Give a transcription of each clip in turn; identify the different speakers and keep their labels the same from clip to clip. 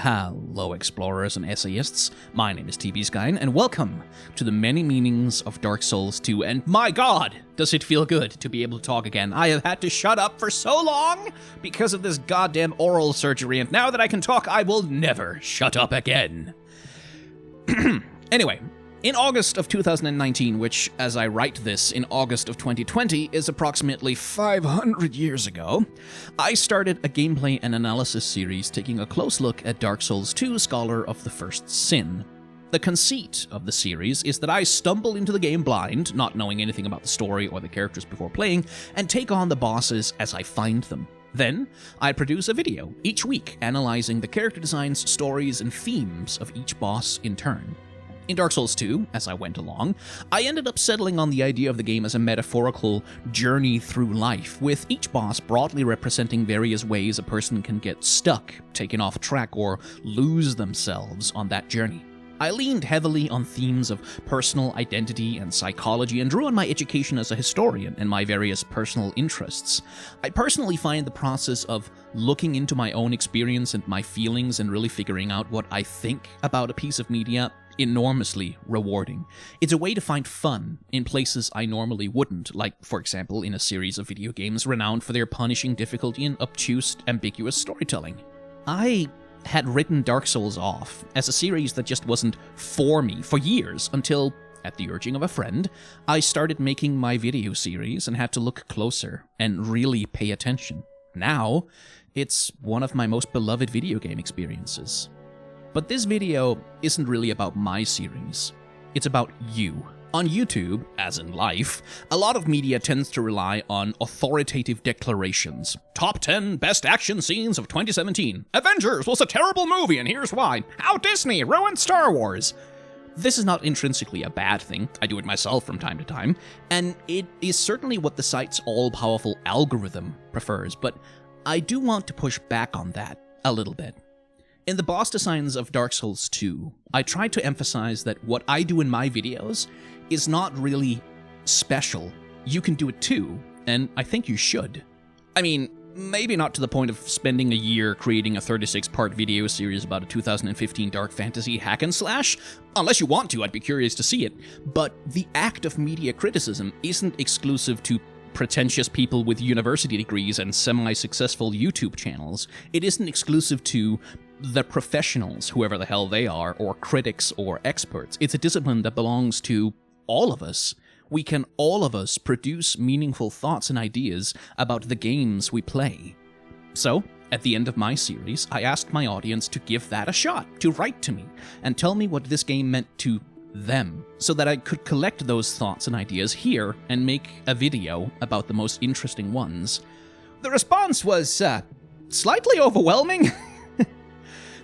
Speaker 1: Hello explorers and essayists, my name is TBSkyne, and welcome to the many meanings of Dark Souls 2, and my god, does it feel good to be able to talk again. I have had to shut up for so long because of this goddamn oral surgery, and now that I can talk, I will never shut up again. Anyway, in August of 2019, which, as I write this, in August of 2020, is approximately 500 years ago, I started a gameplay and analysis series taking a close look at Dark Souls 2 Scholar of the First Sin. The conceit of the series is that I stumble into the game blind, not knowing anything about the story or the characters before playing, and take on the bosses as I find them. Then, I produce a video each week analyzing the character designs, stories, and themes of each boss in turn. In Dark Souls 2, as I went along, I ended up settling on the idea of the game as a metaphorical journey through life, with each boss broadly representing various ways a person can get stuck, taken off track, or lose themselves on that journey. I leaned heavily on themes of personal identity and psychology and drew on my education as a historian and my various personal interests. I personally find the process of looking into my own experience and my feelings and really figuring out what I think about a piece of media enormously rewarding. It's a way to find fun in places I normally wouldn't, like, for example, in a series of video games renowned for their punishing difficulty and obtuse, ambiguous storytelling. I had written Dark Souls off as a series that just wasn't for me for years until, at the urging of a friend, I started making my video series and had to look closer and really pay attention. Now, it's one of my most beloved video game experiences. But this video isn't really about my series. It's about you. On YouTube, as in life, a lot of media tends to rely on authoritative declarations. Top 10 best action scenes of 2017. Avengers was a terrible movie and here's why. How Disney ruined Star Wars. This is not intrinsically a bad thing. I do it myself from time to time. And it is certainly what the site's all-powerful algorithm prefers. But I do want to push back on that a little bit. In the boss designs of Dark Souls 2, I tried to emphasize that what I do in my videos is not really special. You can do it too, and I think you should. I mean, maybe not to the point of spending a year creating a 36-part video series about a 2015 dark fantasy hack and slash. Unless you want to, I'd be curious to see it. But the act of media criticism isn't exclusive to pretentious people with university degrees and semi-successful YouTube channels. It isn't exclusive to the professionals, whoever the hell they are, or critics or experts. It's a discipline that belongs to all of us. We can, all of us, produce meaningful thoughts and ideas about the games we play. So, at the end of my series, I asked my audience to give that a shot, to write to me, and tell me what this game meant to them, so that I could collect those thoughts and ideas here and make a video about the most interesting ones. The response was, slightly overwhelming.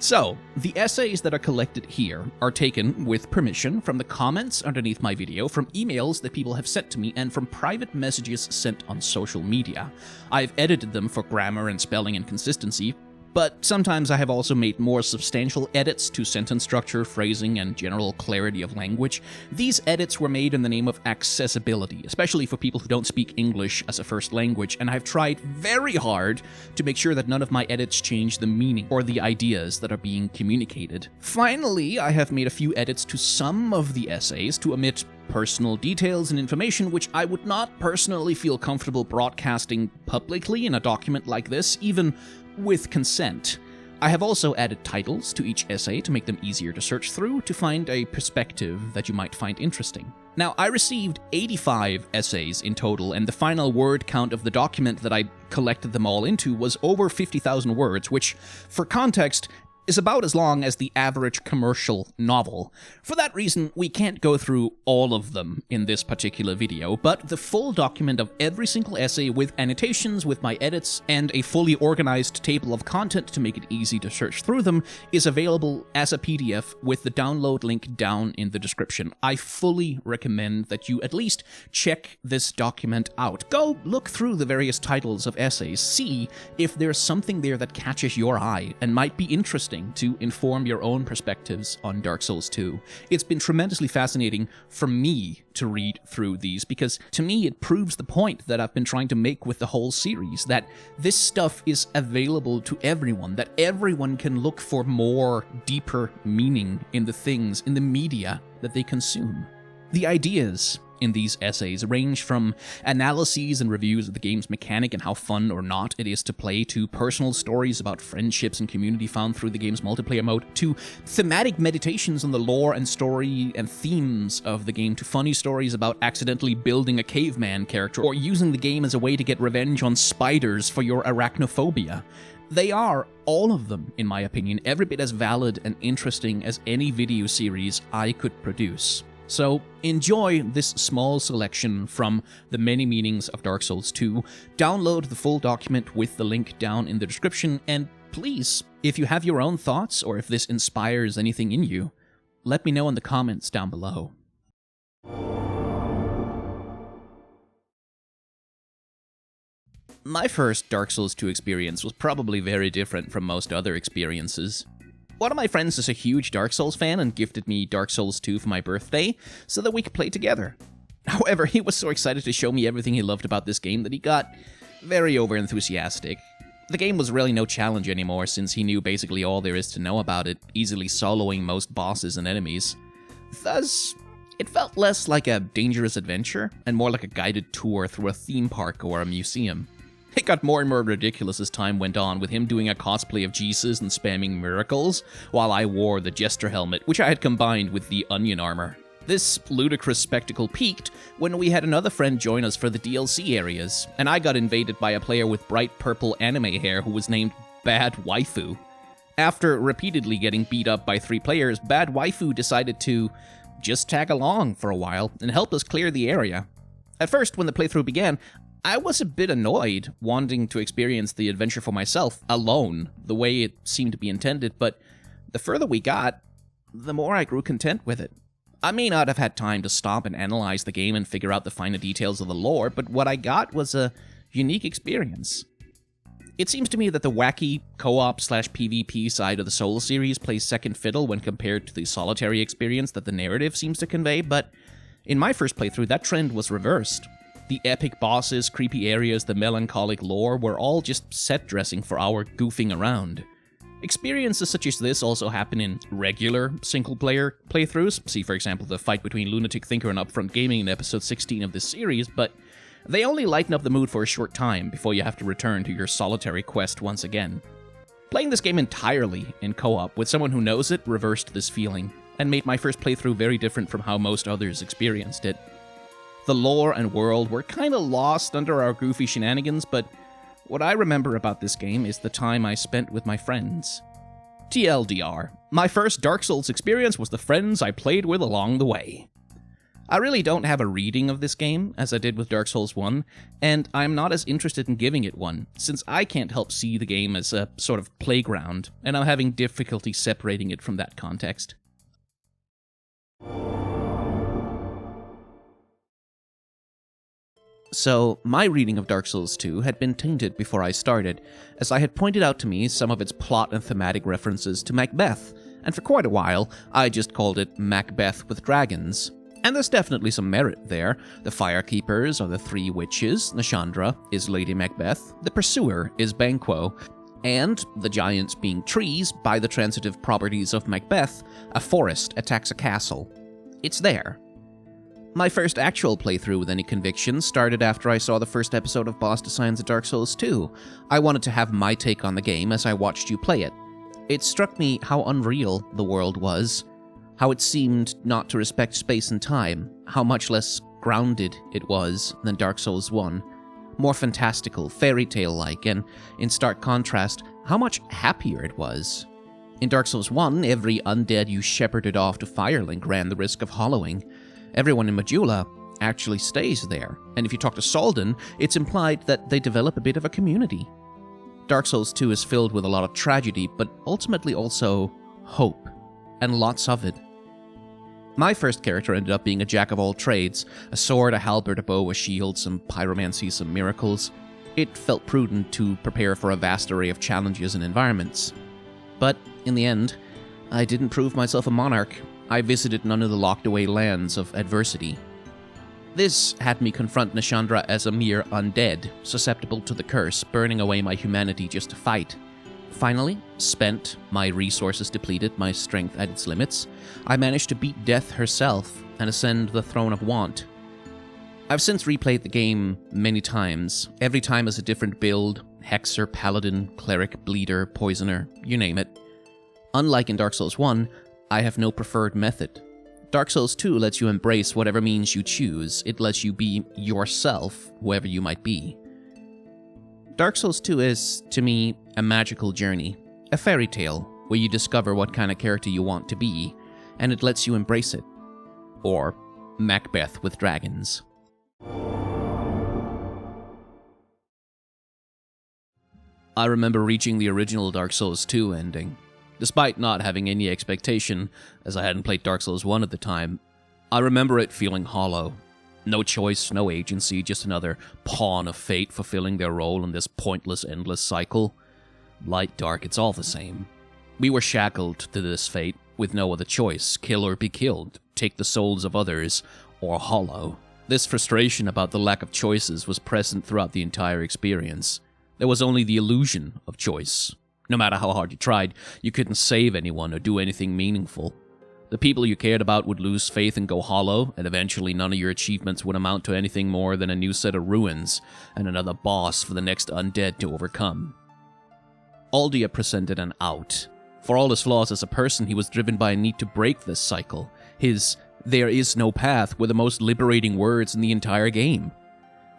Speaker 1: So, the essays that are collected here are taken with permission from the comments underneath my video, from emails that people have sent to me, and from private messages sent on social media. I've edited them for grammar and spelling and consistency, but sometimes I have also made more substantial edits to sentence structure, phrasing, and general clarity of language. These edits were made in the name of accessibility, especially for people who don't speak English as a first language, and I've tried very hard to make sure that none of my edits change the meaning or the ideas that are being communicated. Finally, I have made a few edits to some of the essays to omit personal details and information which I would not personally feel comfortable broadcasting publicly in a document like this, even with consent. I have also added titles to each essay to make them easier to search through to find a perspective that you might find interesting. Now, I received 85 essays in total, and the final word count of the document that I collected them all into was over 50,000 words, which, for context, is about as long as the average commercial novel. For that reason, we can't go through all of them in this particular video, but the full document of every single essay with annotations, with my edits, and a fully organized table of content to make it easy to search through them is available as a PDF with the download link down in the description. I fully recommend that you at least check this document out. Go look through the various titles of essays, see if there's something there that catches your eye and might be interesting interesting to inform your own perspectives on Dark Souls 2. It's been tremendously fascinating for me to read through these, because to me it proves the point that I've been trying to make with the whole series, that this stuff is available to everyone, that everyone can look for more, deeper meaning in the things, in the media that they consume. The ideas in these essays range from analyses and reviews of the game's mechanic and how fun or not it is to play, to personal stories about friendships and community found through the game's multiplayer mode, to thematic meditations on the lore and story and themes of the game, to funny stories about accidentally building a caveman character or using the game as a way to get revenge on spiders for your arachnophobia. They are, all of them, in my opinion, every bit as valid and interesting as any video series I could produce. So enjoy this small selection from The Many Meanings of Dark Souls 2, download the full document with the link down in the description, and please, if you have your own thoughts or if this inspires anything in you, let me know in the comments down below. My first Dark Souls 2 experience was probably very different from most other experiences. One of my friends is a huge Dark Souls fan and gifted me Dark Souls 2 for my birthday so that we could play together. However, he was so excited to show me everything he loved about this game that he got very overenthusiastic. The game was really no challenge anymore since he knew basically all there is to know about it, easily soloing most bosses and enemies. Thus, it felt less like a dangerous adventure and more like a guided tour through a theme park or a museum. It got more and more ridiculous as time went on, with him doing a cosplay of Jesus and spamming miracles, while I wore the Jester helmet, which I had combined with the Onion armor. This ludicrous spectacle peaked when we had another friend join us for the DLC areas, and I got invaded by a player with bright purple anime hair who was named Bad Waifu. After repeatedly getting beat up by 3 players, Bad Waifu decided to just tag along for a while and help us clear the area. At first, when the playthrough began, I was a bit annoyed, wanting to experience the adventure for myself, alone, the way it seemed to be intended, but the further we got, the more I grew content with it. I may not have had time to stop and analyze the game and figure out the finer details of the lore, but what I got was a unique experience. It seems to me that the wacky co-op/PvP side of the Souls series plays second fiddle when compared to the solitary experience that the narrative seems to convey, but in my first playthrough, that trend was reversed. The epic bosses, creepy areas, the melancholic lore were all just set dressing for our goofing around. Experiences such as this also happen in regular single-player playthroughs. See, for example, the fight between Lunatic Thinker and Upfront Gaming in episode 16 of this series, but they only lighten up the mood for a short time before you have to return to your solitary quest once again. Playing this game entirely in co-op with someone who knows it reversed this feeling, and made my first playthrough very different from how most others experienced it. The lore and world were kinda lost under our goofy shenanigans, but what I remember about this game is the time I spent with my friends. TLDR, my first Dark Souls experience was the friends I played with along the way. I really don't have a reading of this game, as I did with Dark Souls 1, and I'm not as interested in giving it one, since I can't help see the game as a sort of playground, and I'm having difficulty separating it from that context. So, my reading of Dark Souls 2 had been tainted before I started, as I had pointed out to me some of its plot and thematic references to Macbeth, and for quite a while, I just called it Macbeth with dragons. And there's definitely some merit there. The Firekeepers are the 3 witches, Nashandra is Lady Macbeth, the Pursuer is Banquo, and, the giants being trees, by the transitive properties of Macbeth, a forest attacks a castle. It's there. My first actual playthrough with any conviction started after I saw the first episode of Boss Designs of Dark Souls 2. I wanted to have my take on the game as I watched you play it. It struck me how unreal the world was, how it seemed not to respect space and time, how much less grounded it was than Dark Souls 1, more fantastical, fairy tale-like, and, in stark contrast, how much happier it was. In Dark Souls 1, every undead you shepherded off to Firelink ran the risk of hollowing. Everyone in Majula actually stays there, and if you talk to Salden, it's implied that they develop a bit of a community. Dark Souls 2 is filled with a lot of tragedy, but ultimately also hope, and lots of it. My first character ended up being a jack of all trades, a sword, a halberd, a bow, a shield, some pyromancy, some miracles. It felt prudent to prepare for a vast array of challenges and environments. But, in the end, I didn't prove myself a monarch. I visited none of the locked-away lands of adversity. This had me confront Nashandra as a mere undead, susceptible to the curse, burning away my humanity just to fight. Finally, spent, my resources depleted, my strength at its limits, I managed to beat Death herself and ascend the Throne of Want. I've since replayed the game many times, every time as a different build, Hexer, Paladin, Cleric, Bleeder, Poisoner, you name it. Unlike in Dark Souls 1, I have no preferred method. Dark Souls 2 lets you embrace whatever means you choose. It lets you be yourself, whoever you might be. Dark Souls 2 is, to me, a magical journey, a fairy tale, where you discover what kind of character you want to be, and it lets you embrace it. Or Macbeth with dragons. I remember reaching the original Dark Souls 2 ending. Despite not having any expectation, as I hadn't played Dark Souls 1 at the time, I remember it feeling hollow. No choice, no agency, just another pawn of fate fulfilling their role in this pointless, endless cycle. Light, dark, it's all the same. We were shackled to this fate with no other choice, kill or be killed, take the souls of others, or hollow. This frustration about the lack of choices was present throughout the entire experience. There was only the illusion of choice. No matter how hard you tried, you couldn't save anyone or do anything meaningful. The people you cared about would lose faith and go hollow, and eventually none of your achievements would amount to anything more than a new set of ruins and another boss for the next undead to overcome. Aldia presented an out. For all his flaws as a person, he was driven by a need to break this cycle. His "there is no path" were the most liberating words in the entire game.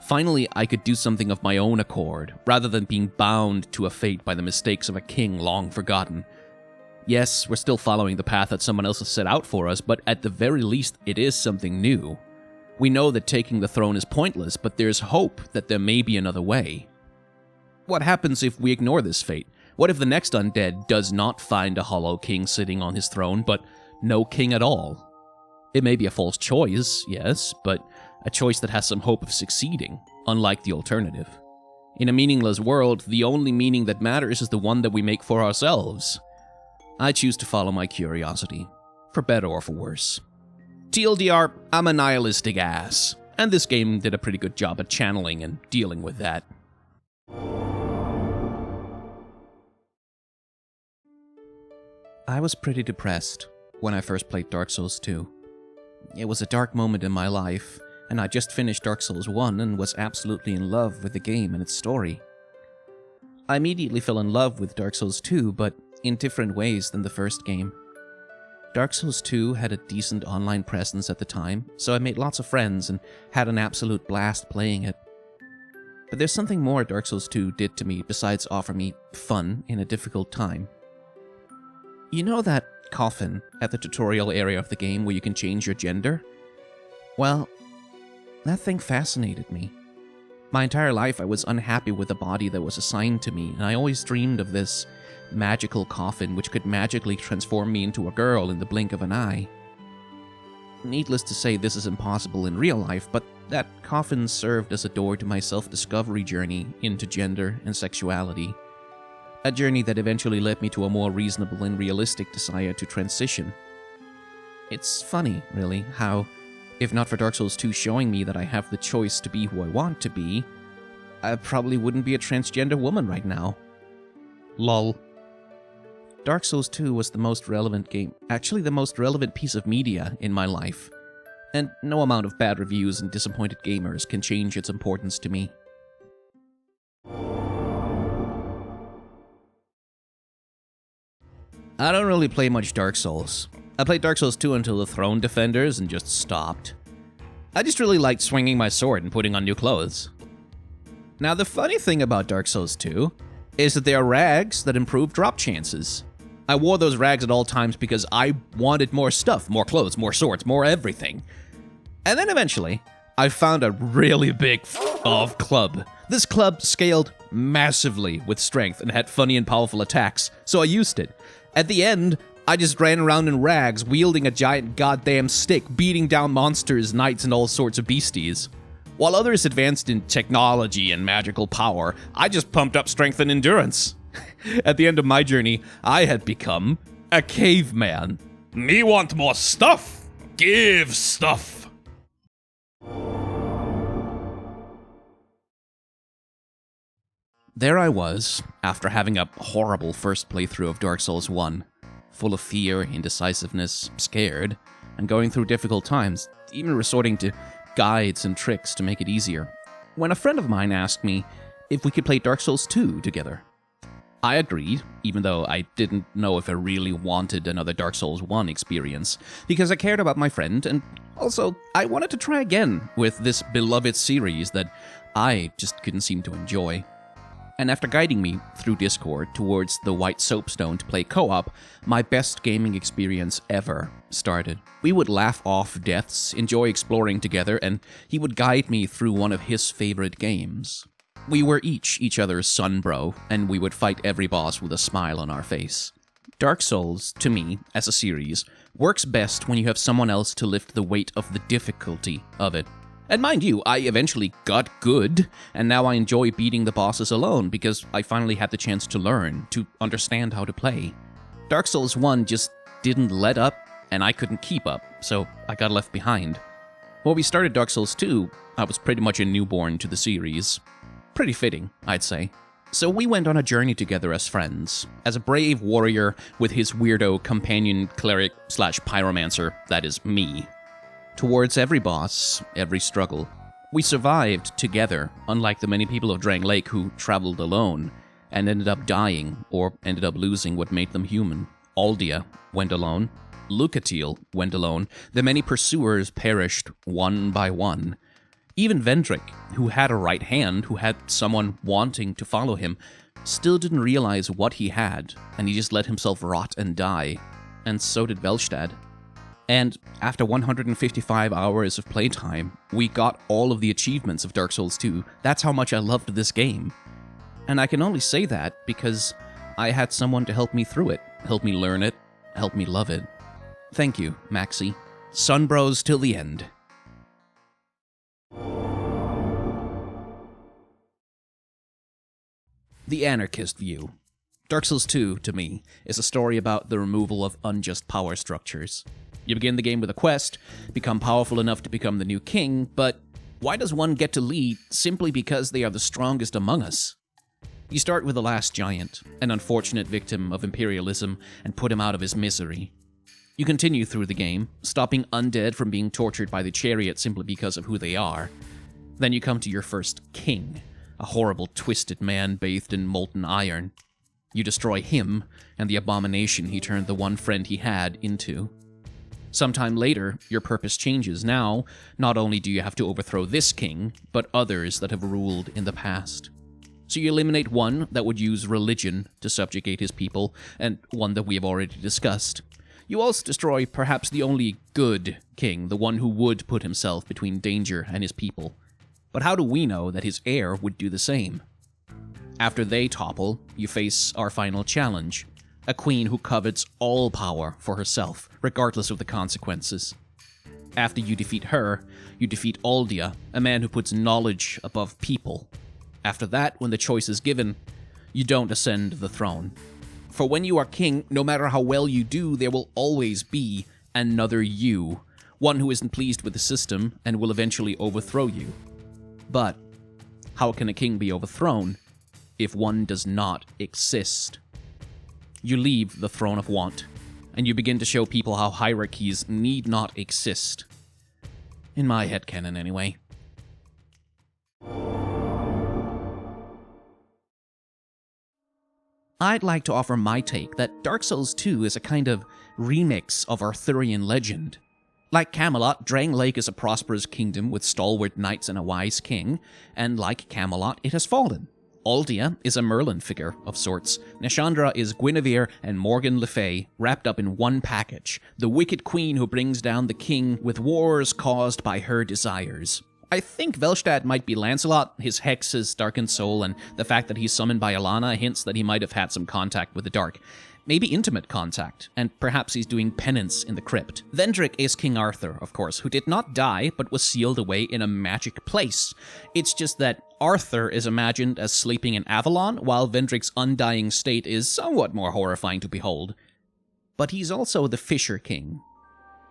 Speaker 1: Finally, I could do something of my own accord, rather than being bound to a fate by the mistakes of a king long forgotten. Yes, we're still following the path that someone else has set out for us, but at the very least, it is something new. We know that taking the throne is pointless, but there's hope that there may be another way. What happens if we ignore this fate? What if the next undead does not find a hollow king sitting on his throne, but no king at all? It may be a false choice, yes, but a choice that has some hope of succeeding, unlike the alternative. In a meaningless world, the only meaning that matters is the one that we make for ourselves. I choose to follow my curiosity, for better or for worse. TLDR, I'm a nihilistic ass, and this game did a pretty good job at channeling and dealing with that. I was pretty depressed when I first played Dark Souls 2. It was a dark moment in my life, and I just finished Dark Souls 1 and was absolutely in love with the game and its story. I immediately fell in love with Dark Souls 2, but in different ways than the first game. Dark Souls 2 had a decent online presence at the time, so I made lots of friends and had an absolute blast playing it. But there's something more Dark Souls 2 did to me besides offer me fun in a difficult time. You know that coffin at the tutorial area of the game where you can change your gender? Well, that thing fascinated me. My entire life I was unhappy with the body that was assigned to me, and I always dreamed of this magical coffin which could magically transform me into a girl in the blink of an eye. Needless to say, this is impossible in real life, but that coffin served as a door to my self-discovery journey into gender and sexuality. A journey that eventually led me to a more reasonable and realistic desire to transition. It's funny, really, how, if not for Dark Souls 2 showing me that I have the choice to be who I want to be, I probably wouldn't be a transgender woman right now. Lol. Dark Souls 2 was the most relevant game, actually the most relevant piece of media in my life, and no amount of bad reviews and disappointed gamers can change its importance to me. I don't really play much Dark Souls. I played Dark Souls 2 until the Throne Defenders and just stopped. I just really liked swinging my sword and putting on new clothes. Now the funny thing about Dark Souls 2 is that there are rags that improve drop chances. I wore those rags at all times because I wanted more stuff, more clothes, more swords, more everything. And then eventually, I found a really big f***off club. This club scaled massively with strength and had funny and powerful attacks, so I used it. At the end, I just ran around in rags, wielding a giant goddamn stick, beating down monsters, knights, and all sorts of beasties. While others advanced in technology and magical power, I just pumped up strength and endurance. At the end of my journey, I had become a caveman. Me want more stuff. Give stuff. There I was, after having a horrible first playthrough of Dark Souls 1, full of fear, indecisiveness, scared, and going through difficult times, even resorting to guides and tricks to make it easier, when a friend of mine asked me if we could play Dark Souls 2 together. I agreed, even though I didn't know if I really wanted another Dark Souls 1 experience, because I cared about my friend, and also I wanted to try again with this beloved series that I just couldn't seem to enjoy. And after guiding me through Discord towards the White Soapstone to play co-op, my best gaming experience ever started. We would laugh off deaths, enjoy exploring together, and he would guide me through one of his favorite games. We were each other's son bro, and we would fight every boss with a smile on our face. Dark Souls, to me, as a series, works best when you have someone else to lift the weight of the difficulty of it. And mind you, I eventually got good, and now I enjoy beating the bosses alone because I finally had the chance to learn, to understand how to play. Dark Souls 1 just didn't let up, and I couldn't keep up, so I got left behind. When we started Dark Souls 2, I was pretty much a newborn to the series. Pretty fitting, I'd say. So we went on a journey together as friends, as a brave warrior with his weirdo companion cleric / pyromancer, that is me. Towards every boss, every struggle. We survived together, unlike the many people of Drang Lake who traveled alone and ended up dying or ended up losing what made them human. Aldia went alone. Lucatiel went alone. The many pursuers perished one by one. Even Vendrick, who had a right hand, who had someone wanting to follow him, still didn't realize what he had, and he just let himself rot and die. And so did Velstad. And after 155 hours of playtime, we got all of the achievements of Dark Souls 2. That's how much I loved this game. And I can only say that because I had someone to help me through it, help me learn it, help me love it. Thank you, Maxi. Sunbros till the end. The Anarchist View. Dark Souls 2, to me, is a story about the removal of unjust power structures. You begin the game with a quest, become powerful enough to become the new king, but why does one get to lead simply because they are the strongest among us? You start with the last giant, an unfortunate victim of imperialism, and put him out of his misery. You continue through the game, stopping undead from being tortured by the chariot simply because of who they are. Then you come to your first king, a horrible, twisted man bathed in molten iron. You destroy him, and the abomination he turned the one friend he had into. Sometime later, your purpose changes. Now, not only do you have to overthrow this king, but others that have ruled in the past. So you eliminate one that would use religion to subjugate his people, and one that we have already discussed. You also destroy perhaps the only good king, the one who would put himself between danger and his people. But how do we know that his heir would do the same? After they topple, you face our final challenge. A queen who covets all power for herself, regardless of the consequences. After you defeat her, you defeat Aldia, a man who puts knowledge above people. After that, when the choice is given, you don't ascend the throne. For when you are king, no matter how well you do, there will always be another you, one who isn't pleased with the system and will eventually overthrow you. But how can a king be overthrown if one does not exist? You leave the throne of want, and you begin to show people how hierarchies need not exist. In my headcanon, anyway. I'd like to offer my take that Dark Souls 2 is a kind of remix of Arthurian legend. Like Camelot, Drang Lake is a prosperous kingdom with stalwart knights and a wise king, and like Camelot, it has fallen. Aldia is a Merlin figure of sorts. Nashandra is Guinevere and Morgan Le Fay wrapped up in one package, the wicked queen who brings down the king with wars caused by her desires. I think Velstad might be Lancelot. His hex is darkened soul, and the fact that he's summoned by Alana hints that he might have had some contact with the dark. Maybe intimate contact, and perhaps he's doing penance in the crypt. Vendrick is King Arthur, of course, who did not die, but was sealed away in a magic place. It's just that Arthur is imagined as sleeping in Avalon, while Vendrick's undying state is somewhat more horrifying to behold. But he's also the Fisher King.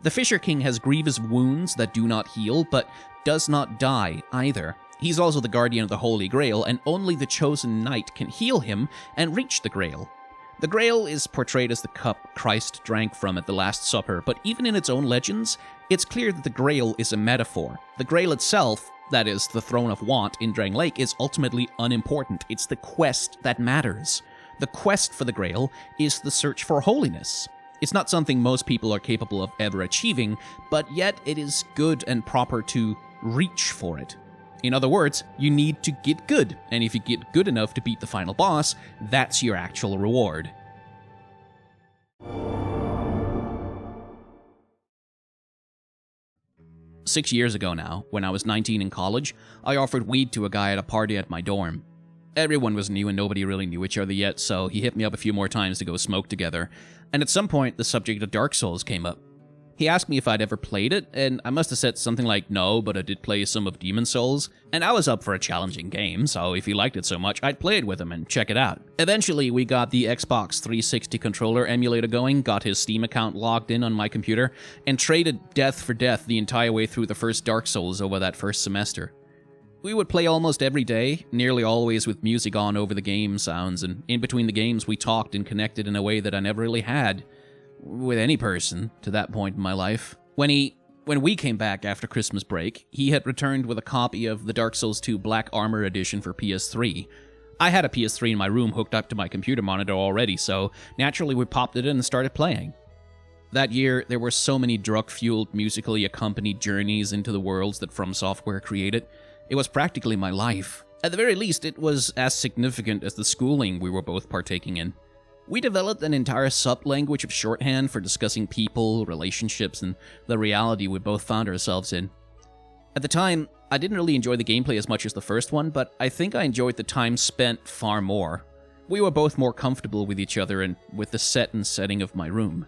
Speaker 1: The Fisher King has grievous wounds that do not heal, but does not die either. He's also the guardian of the Holy Grail, and only the chosen knight can heal him and reach the Grail. The Grail is portrayed as the cup Christ drank from at the Last Supper, but even in its own legends, it's clear that the Grail is a metaphor. The Grail itself, that is, the Throne of Want in Drang Lake, is ultimately unimportant. It's the quest that matters. The quest for the Grail is the search for holiness. It's not something most people are capable of ever achieving, but yet it is good and proper to reach for it. In other words, you need to get good, and if you get good enough to beat the final boss, that's your actual reward. Six years ago now, when I was 19 in college, I offered weed to a guy at a party at my dorm. Everyone was new and nobody really knew each other yet, so he hit me up a few more times to go smoke together, and at some point the subject of Dark Souls came up. He asked me if I'd ever played it, and I must have said something like no, but I did play some of Demon Souls, and I was up for a challenging game, so if he liked it so much, I'd play it with him and check it out. Eventually, we got the Xbox 360 controller emulator going, got his Steam account logged in on my computer, and traded death for death the entire way through the first Dark Souls over that first semester. We would play almost every day, nearly always with music on over the game sounds, and in between the games we talked and connected in a way that I never really had with any person to that point in my life. When we came back after Christmas break, he had returned with a copy of the Dark Souls 2 Black Armor Edition for PS3. I had a PS3 in my room hooked up to my computer monitor already, so naturally we popped it in and started playing. That year, there were so many drug-fueled, musically accompanied journeys into the worlds that From Software created. It was practically my life. At the very least, it was as significant as the schooling we were both partaking in. We developed an entire sub-language of shorthand for discussing people, relationships, and the reality we both found ourselves in. At the time, I didn't really enjoy the gameplay as much as the first one, but I think I enjoyed the time spent far more. We were both more comfortable with each other and with the set and setting of my room.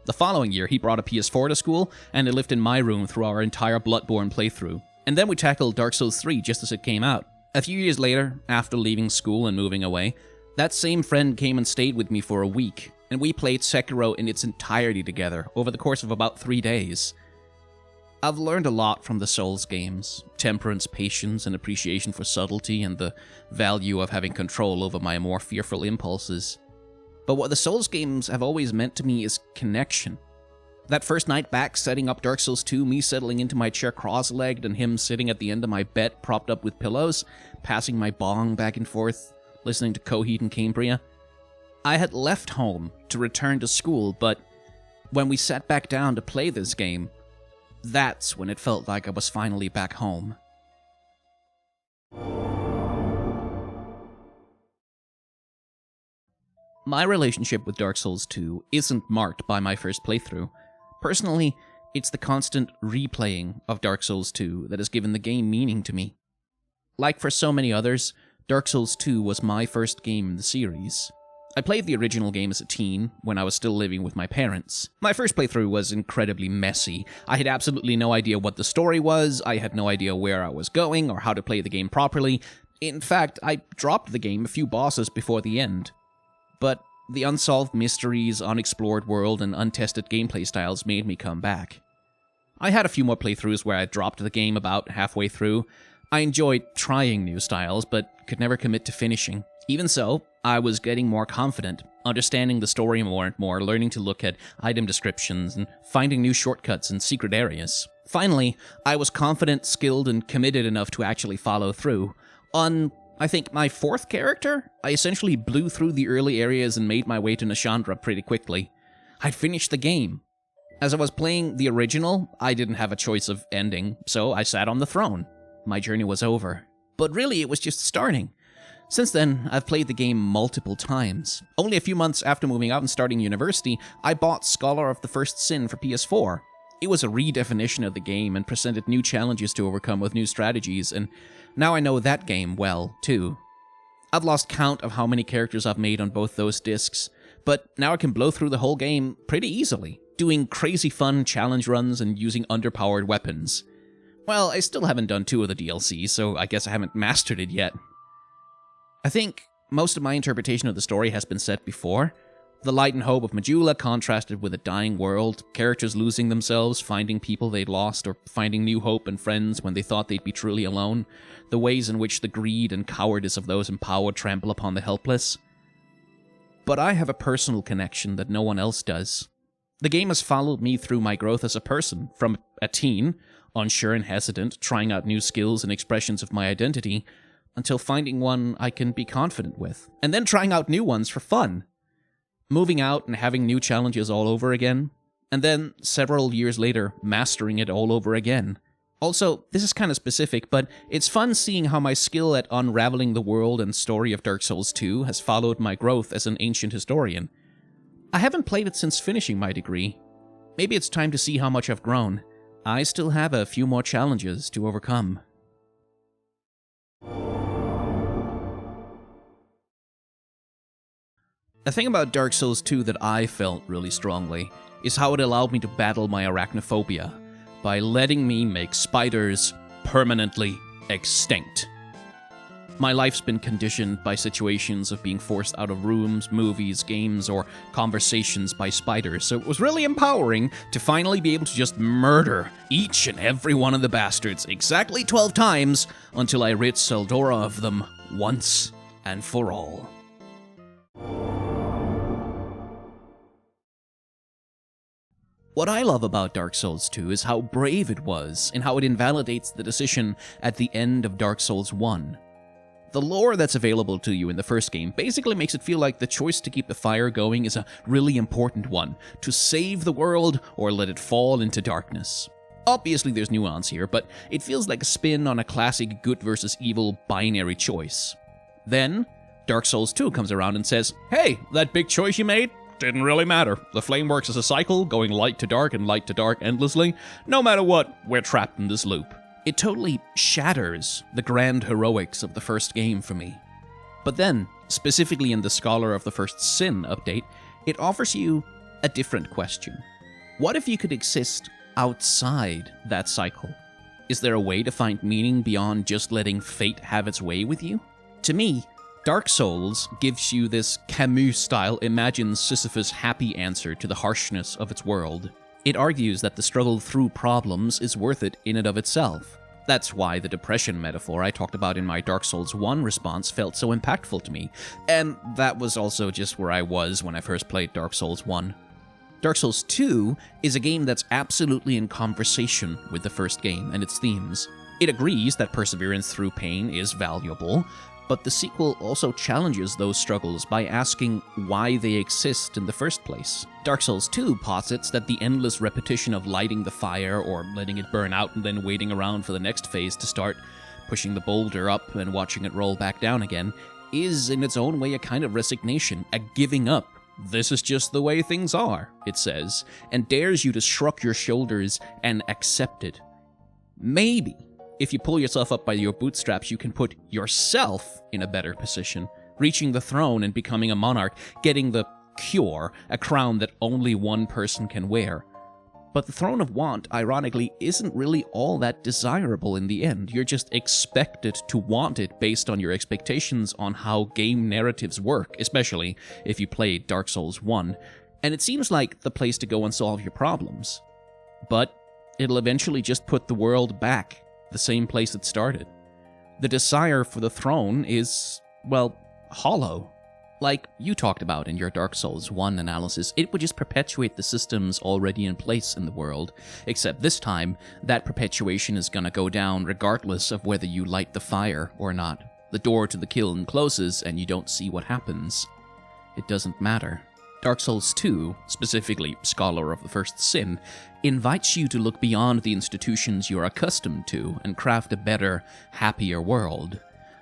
Speaker 1: The following year, he brought a PS4 to school, and it lived in my room through our entire Bloodborne playthrough. And then we tackled Dark Souls 3 just as it came out. A few years later, after leaving school and moving away, that same friend came and stayed with me for a week, and we played Sekiro in its entirety together over the course of about 3 days. I've learned a lot from the Souls games: temperance, patience, and appreciation for subtlety, and the value of having control over my more fearful impulses. But what the Souls games have always meant to me is connection. That first night back setting up Dark Souls 2, me settling into my chair cross-legged and him sitting at the end of my bed propped up with pillows, passing my bong back and forth, listening to Coheed and Cambria. I had left home to return to school, but when we sat back down to play this game, that's when it felt like I was finally back home. My relationship with Dark Souls 2 isn't marked by my first playthrough. Personally, it's the constant replaying of Dark Souls 2 that has given the game meaning to me. Like for so many others, Dark Souls 2 was my first game in the series. I played the original game as a teen, when I was still living with my parents. My first playthrough was incredibly messy. I had absolutely no idea what the story was, I had no idea where I was going, or how to play the game properly. In fact, I dropped the game a few bosses before the end. But the unsolved mysteries, unexplored world, and untested gameplay styles made me come back. I had a few more playthroughs where I dropped the game about halfway through. I enjoyed trying new styles, but could never commit to finishing. Even so, I was getting more confident, understanding the story more and more, learning to look at item descriptions, and finding new shortcuts and secret areas. Finally, I was confident, skilled, and committed enough to actually follow through. On, I think, my fourth character, I essentially blew through the early areas and made my way to Nashandra pretty quickly. I'd finished the game. As I was playing the original, I didn't have a choice of ending, so I sat on the throne. My journey was over. But really, it was just starting. Since then, I've played the game multiple times. Only a few months after moving out and starting university, I bought Scholar of the First Sin for PS4. It was a redefinition of the game and presented new challenges to overcome with new strategies, and now I know that game well, too. I've lost count of how many characters I've made on both those discs, but now I can blow through the whole game pretty easily, doing crazy fun challenge runs and using underpowered weapons. Well, I still haven't done 2 of the DLCs, so I guess I haven't mastered it yet. I think most of my interpretation of the story has been said before. The light and hope of Majula contrasted with a dying world, characters losing themselves, finding people they'd lost, or finding new hope and friends when they thought they'd be truly alone, the ways in which the greed and cowardice of those in power trample upon the helpless. But I have a personal connection that no one else does. The game has followed me through my growth as a person, from a teen, unsure and hesitant, trying out new skills and expressions of my identity, until finding one I can be confident with, and then trying out new ones for fun. Moving out and having new challenges all over again, and then, several years later, mastering it all over again. Also, this is kind of specific, but it's fun seeing how my skill at unraveling the world and story of Dark Souls 2 has followed my growth as an ancient historian. I haven't played it since finishing my degree. Maybe it's time to see how much I've grown. I still have a few more challenges to overcome. The thing about Dark Souls 2 that I felt really strongly is how it allowed me to battle my arachnophobia by letting me make spiders permanently extinct. My life's been conditioned by situations of being forced out of rooms, movies, games, or conversations by spiders, so it was really empowering to finally be able to just murder each and every one of the bastards exactly 12 times until I rid Seldora of them once and for all. What I love about Dark Souls 2 is how brave it was, and how it invalidates the decision at the end of Dark Souls 1. The lore that's available to you in the first game basically makes it feel like the choice to keep the fire going is a really important one, to save the world or let it fall into darkness. Obviously there's nuance here, but it feels like a spin on a classic good versus evil binary choice. Then, Dark Souls 2 comes around and says, hey, that big choice you made? Didn't really matter. The flame works as a cycle, going light to dark and light to dark endlessly. No matter what, we're trapped in this loop. It totally shatters the grand heroics of the first game for me. But then, specifically in the Scholar of the First Sin update, it offers you a different question. What if you could exist outside that cycle? Is there a way to find meaning beyond just letting fate have its way with you? To me, Dark Souls gives you this Camus-style imagine Sisyphus happy answer to the harshness of its world. It argues that the struggle through problems is worth it in and of itself. That's why the depression metaphor I talked about in my Dark Souls 1 response felt so impactful to me, and that was also just where I was when I first played Dark Souls 1. Dark Souls 2 is a game that's absolutely in conversation with the first game and its themes. It agrees that perseverance through pain is valuable, but the sequel also challenges those struggles by asking why they exist in the first place. Dark Souls 2 posits that the endless repetition of lighting the fire or letting it burn out and then waiting around for the next phase to start, pushing the boulder up and watching it roll back down again, is in its own way a kind of resignation, a giving up. This is just the way things are, it says, and dares you to shrug your shoulders and accept it. Maybe, if you pull yourself up by your bootstraps, you can put yourself in a better position, reaching the throne and becoming a monarch, getting the cure, a crown that only one person can wear. But the Throne of Want, ironically, isn't really all that desirable in the end. You're just expected to want it based on your expectations on how game narratives work, especially if you played Dark Souls 1, and it seems like the place to go and solve your problems. But it'll eventually just put the world back the same place it started. The desire for the throne is, well, hollow. Like you talked about in your Dark Souls 1 analysis, it would just perpetuate the systems already in place in the world, except this time, that perpetuation is gonna go down regardless of whether you light the fire or not. The door to the kiln closes and you don't see what happens. It doesn't matter. Dark Souls 2, specifically Scholar of the First Sin, invites you to look beyond the institutions you're accustomed to and craft a better, happier world.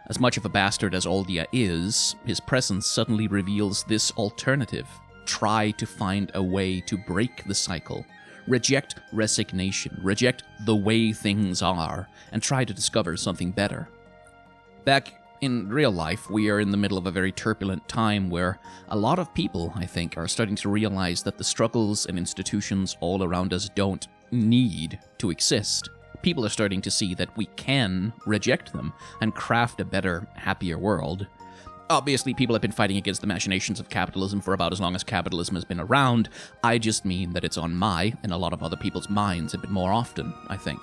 Speaker 1: As much of a bastard as Aldia is, his presence suddenly reveals this alternative. Try to find a way to break the cycle. Reject resignation, reject the way things are, and try to discover something better. Back In real life, we are in the middle of a very turbulent time where a lot of people, I think, are starting to realize that the struggles and institutions all around us don't need to exist. People are starting to see that we can reject them and craft a better, happier world. Obviously, people have been fighting against the machinations of capitalism for about as long as capitalism has been around. I just mean that it's on my and a lot of other people's minds a bit more often, I think.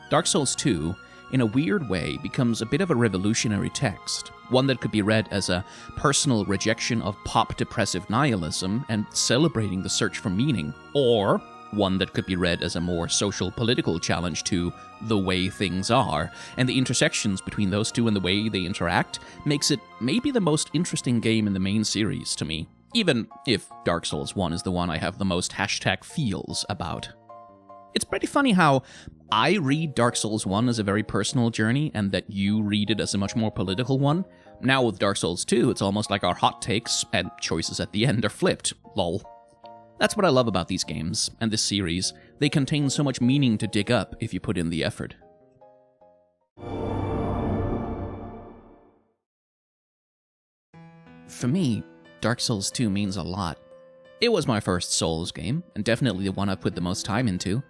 Speaker 1: Dark Souls 2, in a weird way, becomes a bit of a revolutionary text, one that could be read as a personal rejection of pop-depressive nihilism and celebrating the search for meaning, or one that could be read as a more social-political challenge to the way things are, and the intersections between those two and the way they interact makes it maybe the most interesting game in the main series to me, even if Dark Souls 1 is the one I have the most #feels about. It's pretty funny how I read Dark Souls 1 as a very personal journey, and that you read it as a much more political one. Now with Dark Souls 2, it's almost like our hot takes and choices at the end are flipped. Lol. That's what I love about these games, and this series. They contain so much meaning to dig up if you put in the effort. For me, Dark Souls 2 means a lot. It was my first Souls game, and definitely the one I put the most time into.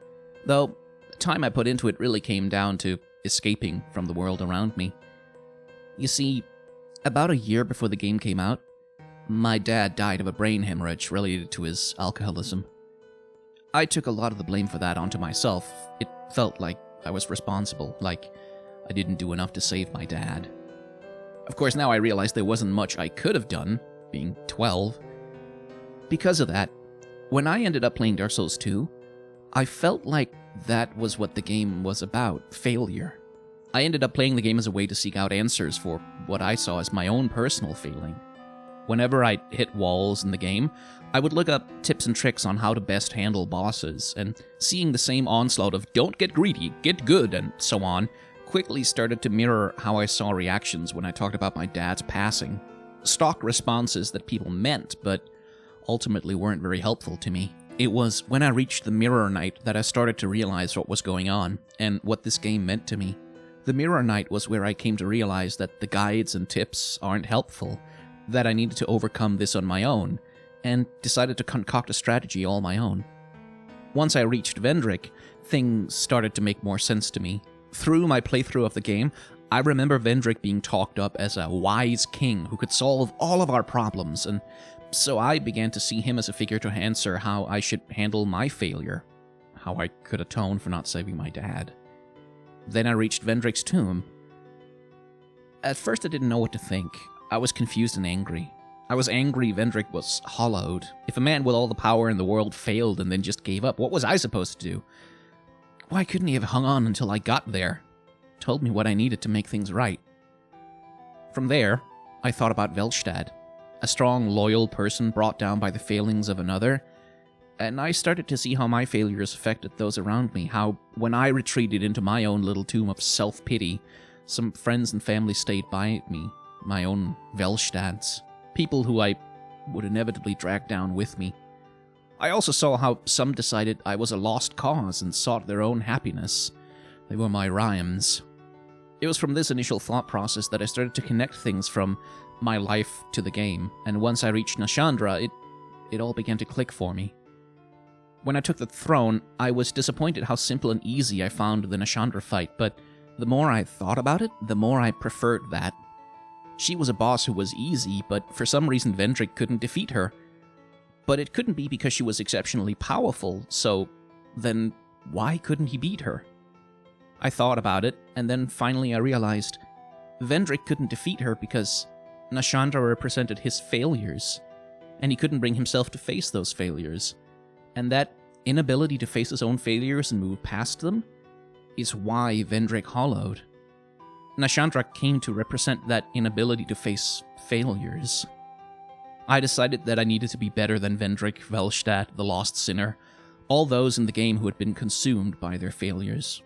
Speaker 1: Though, the time I put into it really came down to escaping from the world around me. You see, about a year before the game came out, my dad died of a brain hemorrhage related to his alcoholism. I took a lot of the blame for that onto myself. It felt like I was responsible, like I didn't do enough to save my dad. Of course, now I realize there wasn't much I could have done, being 12. Because of that, when I ended up playing Dark Souls 2, I felt like that was what the game was about, failure. I ended up playing the game as a way to seek out answers for what I saw as my own personal failing. Whenever I hit walls in the game, I would look up tips and tricks on how to best handle bosses, and seeing the same onslaught of don't get greedy, get good, and so on, quickly started to mirror how I saw reactions when I talked about my dad's passing. Stock responses that people meant, but ultimately weren't very helpful to me. It was when I reached the Mirror Night that I started to realize what was going on, and what this game meant to me. The Mirror Night was where I came to realize that the guides and tips aren't helpful, that I needed to overcome this on my own, and decided to concoct a strategy all my own. Once I reached Vendrick, things started to make more sense to me. Through my playthrough of the game, I remember Vendrick being talked up as a wise king who could solve all of our problems, and so I began to see him as a figure to answer how I should handle my failure, how I could atone for not saving my dad. Then I reached Vendrick's tomb. At first I didn't know what to think. I was confused and angry. I was angry Vendrick was hollowed. If a man with all the power in the world failed and then just gave up, what was I supposed to do? Why couldn't he have hung on until I got there? Told me what I needed to make things right. From there, I thought about Velstad, a strong, loyal person brought down by the failings of another, and I started to see how my failures affected those around me, how when I retreated into my own little tomb of self-pity, some friends and family stayed by me, my own Velstads, people who I would inevitably drag down with me. I also saw how some decided I was a lost cause and sought their own happiness. They were my rhymes. It was from this initial thought process that I started to connect things from my life to the game, and once I reached Nashandra, it all began to click for me. When I took the throne, I was disappointed how simple and easy I found the Nashandra fight, but the more I thought about it, the more I preferred that. She was a boss who was easy, but for some reason Vendrick couldn't defeat her. But it couldn't be because she was exceptionally powerful, so then why couldn't he beat her? I thought about it, and then finally I realized Vendrick couldn't defeat her because Nashandra represented his failures, and he couldn't bring himself to face those failures. And that inability to face his own failures and move past them is why Vendrick hollowed. Nashandra came to represent that inability to face failures. I decided that I needed to be better than Vendrick, Velstad, the Lost Sinner, all those in the game who had been consumed by their failures.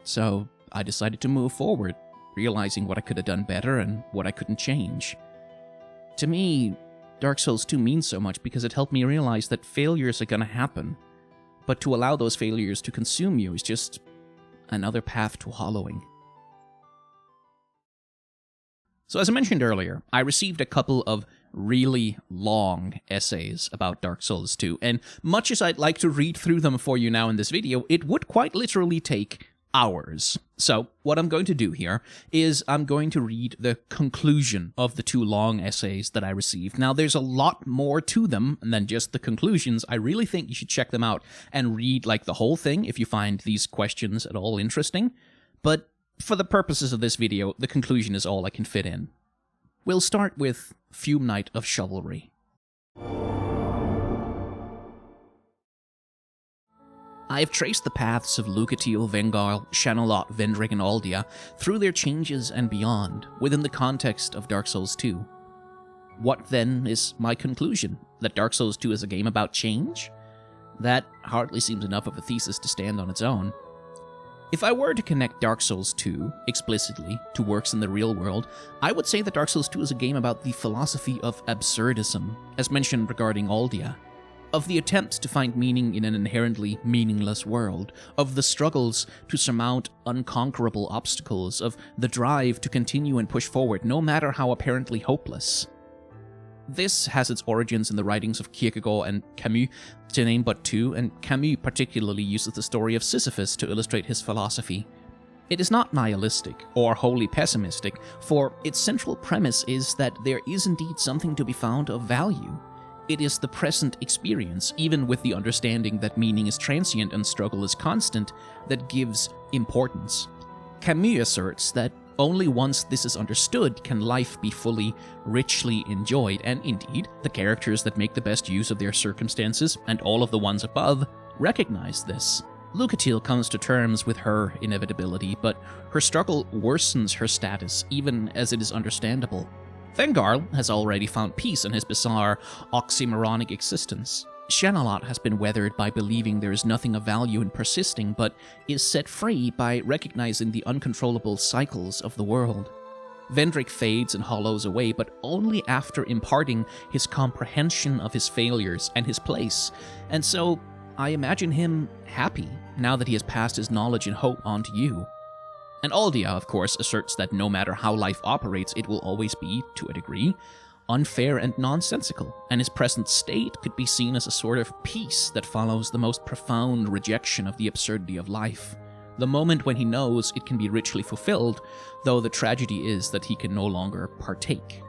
Speaker 1: So I decided to move forward, realizing what I could have done better and what I couldn't change. To me, Dark Souls 2 means so much because it helped me realize that failures are gonna happen, but to allow those failures to consume you is just another path to hollowing. So as I mentioned earlier, I received a couple of really long essays about Dark Souls 2, and much as I'd like to read through them for you now in this video, it would quite literally take hours. So what I'm going to do here is I'm going to read the conclusion of the 2 long essays that I received. Now, there's a lot more to them than just the conclusions. I really think you should check them out and read like the whole thing if you find these questions at all interesting. But for the purposes of this video, the conclusion is all I can fit in. We'll start with Fume Knight of Shovelry. I have traced the paths of Lucatiel, Vengarl, Shanalot, Vendrick, and Aldia through their changes and beyond, within the context of Dark Souls 2. What then is my conclusion? That Dark Souls 2 is a game about change? That hardly seems enough of a thesis to stand on its own. If I were to connect Dark Souls 2 explicitly to works in the real world, I would say that Dark Souls 2 is a game about the philosophy of absurdism, as mentioned regarding Aldia, of the attempt to find meaning in an inherently meaningless world, of the struggles to surmount unconquerable obstacles, of the drive to continue and push forward no matter how apparently hopeless. This has its origins in the writings of Kierkegaard and Camus, to name but 2, and Camus particularly uses the story of Sisyphus to illustrate his philosophy. It is not nihilistic or wholly pessimistic, for its central premise is that there is indeed something to be found of value. It is the present experience, even with the understanding that meaning is transient and struggle is constant, that gives importance. Camus asserts that only once this is understood can life be fully, richly enjoyed, and indeed, the characters that make the best use of their circumstances, and all of the ones above, recognize this. Lucatiel comes to terms with her inevitability, but her struggle worsens her status, even as it is understandable. Vengarl has already found peace in his bizarre, oxymoronic existence. Shanalot has been weathered by believing there is nothing of value in persisting, but is set free by recognizing the uncontrollable cycles of the world. Vendrick fades and hollows away, but only after imparting his comprehension of his failures and his place, and so I imagine him happy now that he has passed his knowledge and hope on to you. And Aldia, of course, asserts that no matter how life operates, it will always be, to a degree, unfair and nonsensical, and his present state could be seen as a sort of peace that follows the most profound rejection of the absurdity of life. The moment when he knows it can be richly fulfilled, though the tragedy is that he can no longer partake.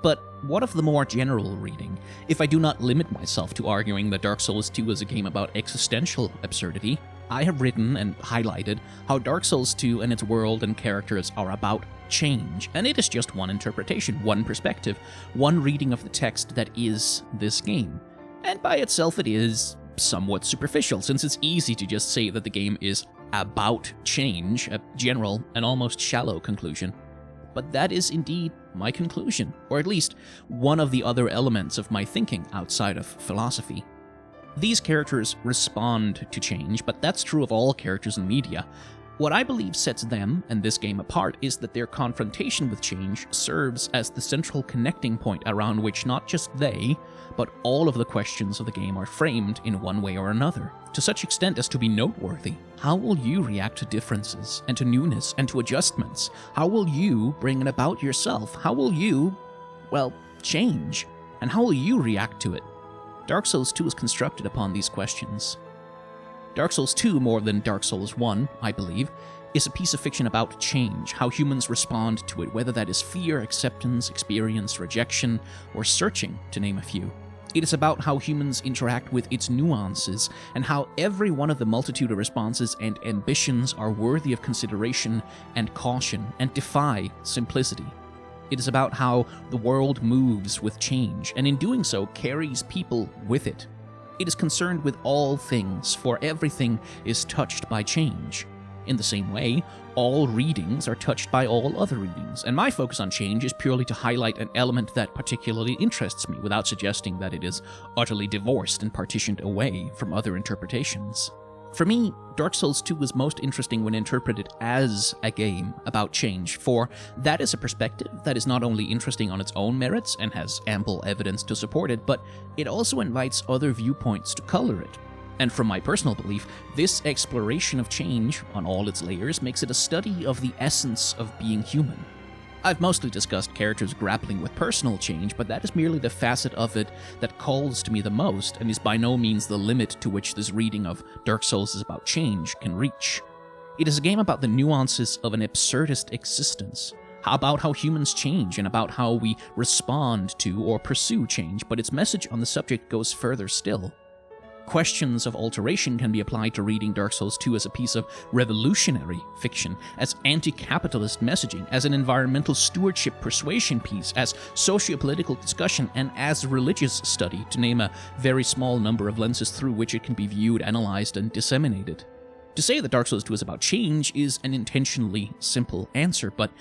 Speaker 1: But what of the more general reading? If I do not limit myself to arguing that Dark Souls 2 is a game about existential absurdity, I have written and highlighted how Dark Souls 2 and its world and characters are about change, and it is just one interpretation, one perspective, one reading of the text that is this game. And by itself it is somewhat superficial, since it's easy to just say that the game is about change, a general and almost shallow conclusion. But that is indeed my conclusion, or at least one of the other elements of my thinking outside of philosophy. These characters respond to change, but that's true of all characters in media. What I believe sets them and this game apart is that their confrontation with change serves as the central connecting point around which not just they, but all of the questions of the game are framed in one way or another, to such extent as to be noteworthy. How will you react to differences, and to newness, and to adjustments? How will you bring it about yourself? How will you, well, change? And how will you react to it? Dark Souls 2 is constructed upon these questions. Dark Souls 2, more than Dark Souls 1, I believe, is a piece of fiction about change, how humans respond to it, whether that is fear, acceptance, experience, rejection, or searching, to name a few. It is about how humans interact with its nuances, and how every one of the multitude of responses and ambitions are worthy of consideration and caution, and defy simplicity. It is about how the world moves with change, and in doing so carries people with it. It is concerned with all things, for everything is touched by change. In the same way, all readings are touched by all other readings, and my focus on change is purely to highlight an element that particularly interests me, without suggesting that it is utterly divorced and partitioned away from other interpretations. For me, Dark Souls 2 was most interesting when interpreted as a game about change, for that is a perspective that is not only interesting on its own merits and has ample evidence to support it, but it also invites other viewpoints to color it. And from my personal belief, this exploration of change on all its layers makes it a study of the essence of being human. I've mostly discussed characters grappling with personal change, but that is merely the facet of it that calls to me the most, and is by no means the limit to which this reading of Dark Souls is about change can reach. It is a game about the nuances of an absurdist existence, about how humans change, and about how we respond to or pursue change, but its message on the subject goes further still. Questions of alteration can be applied to reading Dark Souls 2 as a piece of revolutionary fiction, as anti-capitalist messaging, as an environmental stewardship persuasion piece, as socio-political discussion, and as religious study, to name a very small number of lenses through which it can be viewed, analyzed, and disseminated. To say that Dark Souls 2 is about change is an intentionally simple answer, but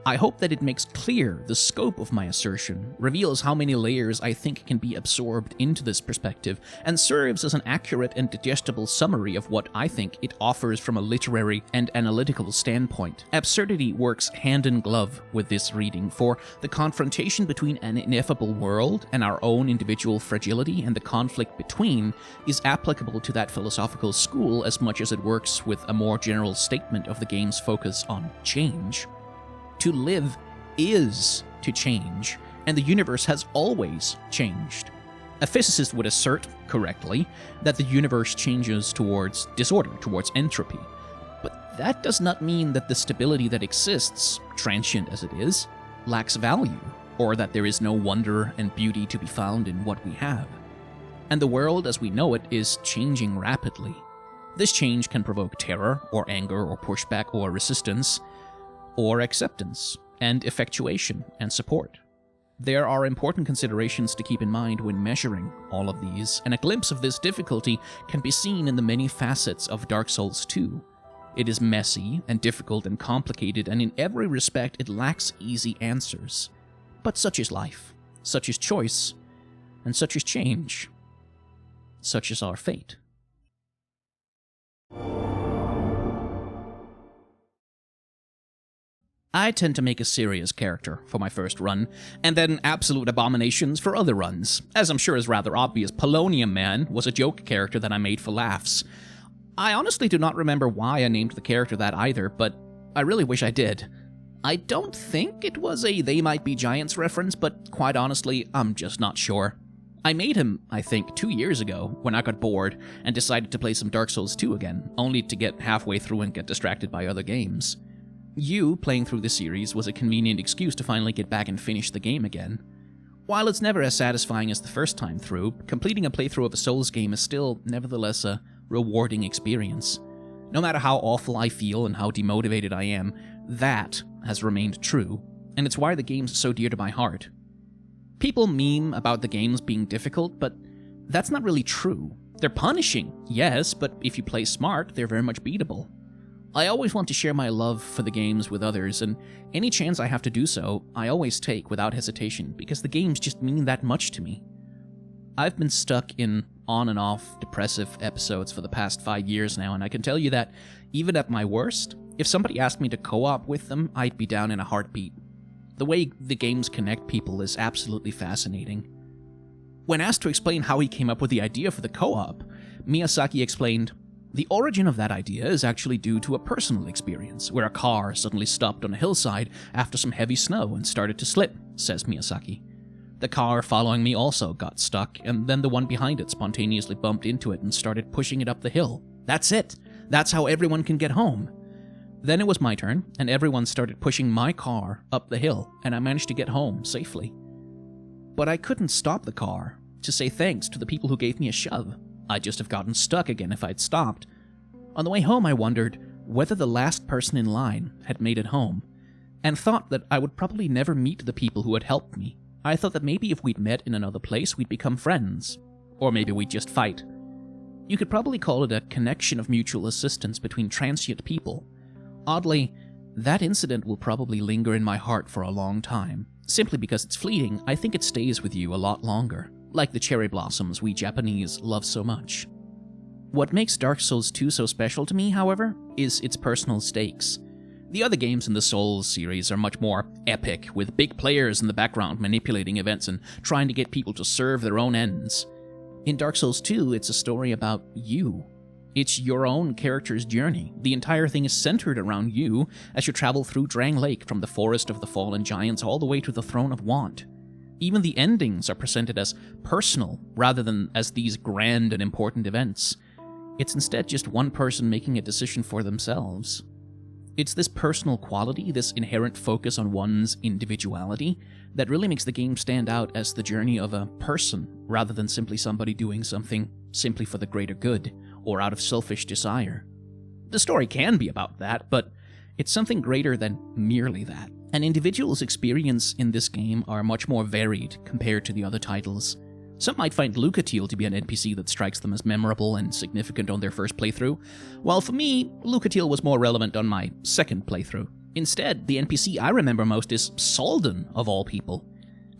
Speaker 1: I hope that it makes clear the scope of my assertion, reveals how many layers I think can be absorbed into this perspective, and serves as an accurate and digestible summary of what I think it offers from a literary and analytical standpoint. Absurdity works hand in glove with this reading, for the confrontation between an ineffable world and our own individual fragility and the conflict between is applicable to that philosophical school as much as it works with a more general statement of the game's focus on change. To live is to change, and the universe has always changed. A physicist would assert, correctly, that the universe changes towards disorder, towards entropy. But that does not mean that the stability that exists, transient as it is, lacks value, or that there is no wonder and beauty to be found in what we have. And the world as we know it is changing rapidly. This change can provoke terror, or anger, or pushback, or resistance, or acceptance, and effectuation, and support. There are important considerations to keep in mind when measuring all of these, and a glimpse of this difficulty can be seen in the many facets of Dark Souls 2. It is messy, and difficult, and complicated, and in every respect it lacks easy answers. But such is life, such is choice, and such is change. Such is our fate. I tend to make a serious character for my first run, and then absolute abominations for other runs. As I'm sure is rather obvious, Polonium Man was a joke character that I made for laughs. I honestly do not remember why I named the character that either, but I really wish I did. I don't think it was a They Might Be Giants reference, but quite honestly, I'm just not sure. I made him, I think, 2 years ago, when I got bored and decided to play some Dark Souls 2 again, only to get halfway through and get distracted by other games. You playing through the series was a convenient excuse to finally get back and finish the game again. While it's never as satisfying as the first time through, completing a playthrough of a Souls game is still, nevertheless, a rewarding experience. No matter how awful I feel and how demotivated I am, that has remained true, and it's why the game's so dear to my heart. People meme about the games being difficult, but that's not really true. They're punishing, yes, but if you play smart, they're very much beatable. I always want to share my love for the games with others, and any chance I have to do so, I always take without hesitation, because the games just mean that much to me. I've been stuck in on and off depressive episodes for the past 5 years now, and I can tell you that, even at my worst, if somebody asked me to co-op with them, I'd be down in a heartbeat. The way the games connect people is absolutely fascinating. When asked to explain how he came up with the idea for the co-op, Miyazaki explained, "The origin of that idea is actually due to a personal experience, where a car suddenly stopped on a hillside after some heavy snow and started to slip," says Miyazaki. "The car following me also got stuck, and then the one behind it spontaneously bumped into it and started pushing it up the hill. That's it! That's how everyone can get home. Then it was my turn, and everyone started pushing my car up the hill, and I managed to get home safely. But I couldn't stop the car to say thanks to the people who gave me a shove. I'd just have gotten stuck again if I'd stopped. On the way home, I wondered whether the last person in line had made it home, and thought that I would probably never meet the people who had helped me. I thought that maybe if we'd met in another place, we'd become friends. Or maybe we'd just fight. You could probably call it a connection of mutual assistance between transient people. Oddly, that incident will probably linger in my heart for a long time. Simply because it's fleeting, I think it stays with you a lot longer. Like the cherry blossoms we Japanese love so much. What makes Dark Souls 2 so special to me, however, is its personal stakes. The other games in the Souls series are much more epic, with big players in the background manipulating events and trying to get people to serve their own ends. In Dark Souls 2, it's a story about you. It's your own character's journey. The entire thing is centered around you as you travel through Drang Lake from the Forest of the Fallen Giants all the way to the Throne of Want. Even the endings are presented as personal rather than as these grand and important events. It's instead just one person making a decision for themselves. It's this personal quality, this inherent focus on one's individuality, that really makes the game stand out as the journey of a person rather than simply somebody doing something simply for the greater good or out of selfish desire. The story can be about that, but it's something greater than merely that. An individual's experience in this game are much more varied compared to the other titles. Some might find Lucatiel to be an NPC that strikes them as memorable and significant on their first playthrough, while for me, Lucatiel was more relevant on my second playthrough. Instead, the NPC I remember most is Soldan, of all people.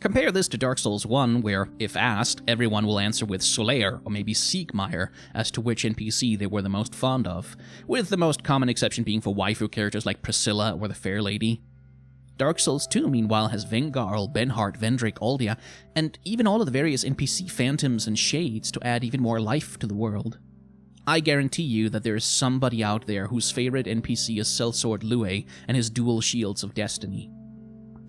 Speaker 1: Compare this to Dark Souls 1, where, if asked, everyone will answer with Solaire or maybe Siegmeyer as to which NPC they were the most fond of, with the most common exception being for waifu characters like Priscilla or the Fair Lady. Dark Souls 2, meanwhile, has Vengarl, Benhart, Vendrick, Aldia, and even all of the various NPC phantoms and shades to add even more life to the world. I guarantee you that there is somebody out there whose favorite NPC is Sellsword Lue and his dual shields of destiny.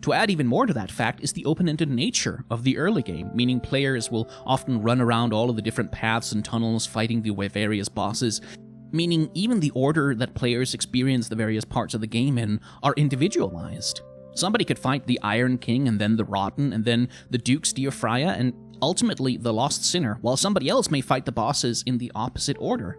Speaker 1: To add even more to that fact is the open-ended nature of the early game, meaning players will often run around all of the different paths and tunnels fighting the various bosses, meaning even the order that players experience the various parts of the game in are individualized. Somebody could fight the Iron King and then the Rotten and then the Duke's Dear Freya and ultimately the Lost Sinner, while somebody else may fight the bosses in the opposite order.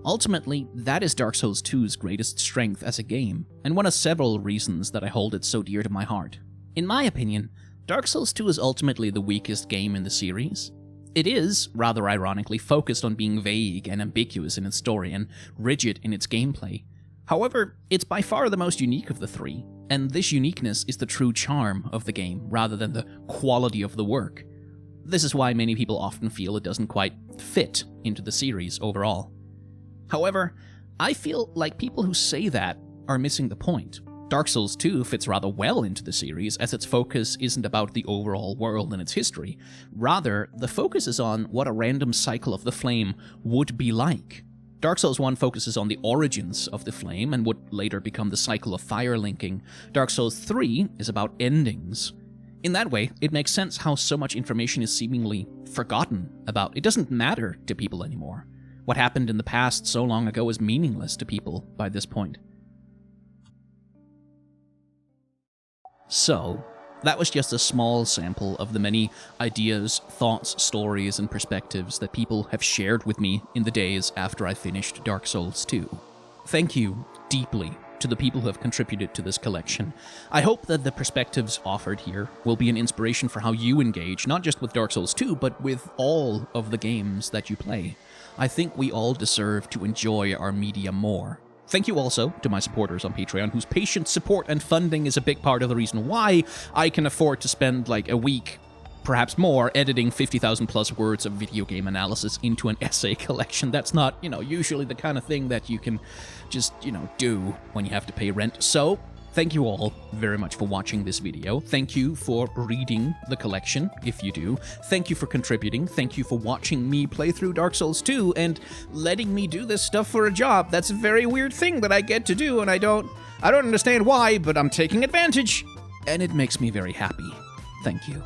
Speaker 1: Ultimately, that is Dark Souls 2's greatest strength as a game, and one of several reasons that I hold it so dear to my heart. In my opinion, Dark Souls 2 is ultimately the weakest game in the series. It is, rather ironically, focused on being vague and ambiguous in its story and rigid in its gameplay. However, it's by far the most unique of the three, and this uniqueness is the true charm of the game rather than the quality of the work. This is why many people often feel it doesn't quite fit into the series overall. However, I feel like people who say that are missing the point. Dark Souls 2 fits rather well into the series, as its focus isn't about the overall world and its history. Rather, the focus is on what a random cycle of the flame would be like. Dark Souls 1 focuses on the origins of the flame and would later become the cycle of fire linking. Dark Souls 3 is about endings. In that way, it makes sense how so much information is seemingly forgotten about. It doesn't matter to people anymore. What happened in the past so long ago is meaningless to people by this point. So, that was just a small sample of the many ideas, thoughts, stories, and perspectives that people have shared with me in the days after I finished Dark Souls 2. Thank you deeply to the people who have contributed to this collection. I hope that the perspectives offered here will be an inspiration for how you engage, not just with Dark Souls 2, but with all of the games that you play. I think we all deserve to enjoy our media more. Thank you also to my supporters on Patreon, whose patient support and funding is a big part of the reason why I can afford to spend like a week, perhaps more, editing 50,000 plus words of video game analysis into an essay collection. That's not, usually the kind of thing that you can just, do when you have to pay rent. So, thank you all very much for watching this video. Thank you for reading the collection, if you do. Thank you for contributing. Thank you for watching me play through Dark Souls 2 and letting me do this stuff for a job. That's a very weird thing that I get to do, and I don't understand why, but I'm taking advantage. And it makes me very happy. Thank you.